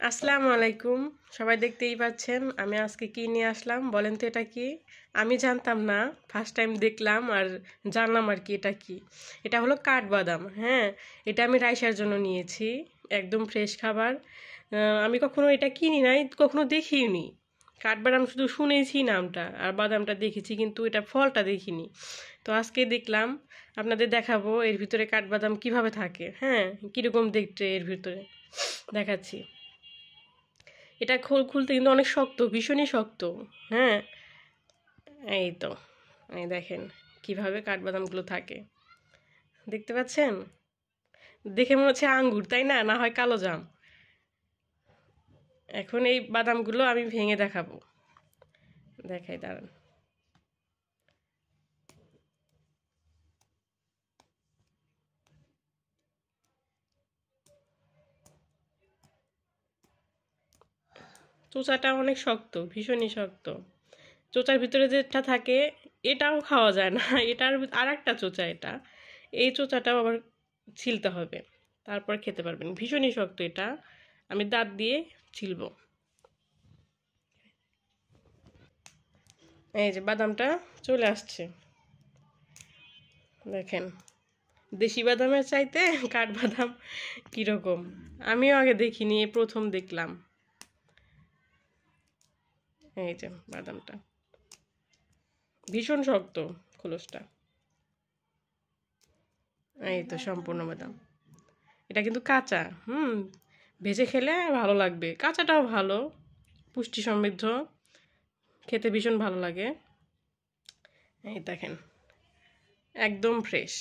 আসসালামু আলাইকুম। সবাই দেখতেই পাচ্ছেন আমি আজকে কি নিয়ে আসলাম বলেন তো এটা কি? আমি জানতাম না, ফার্স্ট টাইম দেখলাম আর জানলাম আর কি এটা কি। এটা হলো কাঠবাদাম। হ্যাঁ, এটা আমি রাইসার জন্য নিয়েছি, একদম ফ্রেশ খাবার। আমি কখনো এটা কিনি নাই, কখনো দেখিওনি। কাঠবাদাম শুধু শুনেছি নামটা, আর বাদামটা দেখেছি কিন্তু এটা ফলটা দেখিনি। তো আজকে দেখলাম, আপনাদের দেখাবো এর ভিতরে কাঠবাদাম কিভাবে থাকে। হ্যাঁ, কীরকম দেখতে এর ভিতরে দেখাচ্ছি। এটা খুলতে কিন্তু অনেক শক্ত, ভীষণই শক্ত। হ্যাঁ, এই তো, এই দেখেন কিভাবে কাঠবাদামগুলো থাকে, দেখতে পাচ্ছেন? দেখে মনে হচ্ছে আঙ্গুর, তাই না? না হয় কালো জাম। এখন এই বাদামগুলো আমি ভেঙে দেখাবো, দেখাই দাঁড়ান। চোচাটা অনেক শক্ত, ভীষণই শক্ত। চোচার ভিতরে যেটা থাকে এটাও খাওয়া যায় না, এটার আর একটা চোচা এটা। এই চোচাটাও আবার ছিলতে হবে, তারপর খেতে পারবেন। ভীষণই শক্ত এটা, আমি দাঁত দিয়ে ছিলবো। এই যে বাদামটা চলে আসছে, দেখেন। দেশি বাদামের চাইতে কাঠবাদাম কীরকম, আমিও আগে দেখিনি, এই প্রথম দেখলাম। এই যে বাদামটা ভীষণ শক্ত, খোলসটা। এই তো সম্পূর্ণ বাদাম। এটা কিন্তু কাঁচা। ভেজে খেলে ভালো লাগবে, কাঁচাটাও ভালো, পুষ্টি সমৃদ্ধ, খেতে ভীষণ ভালো লাগে। এই দেখেন, একদম ফ্রেশ।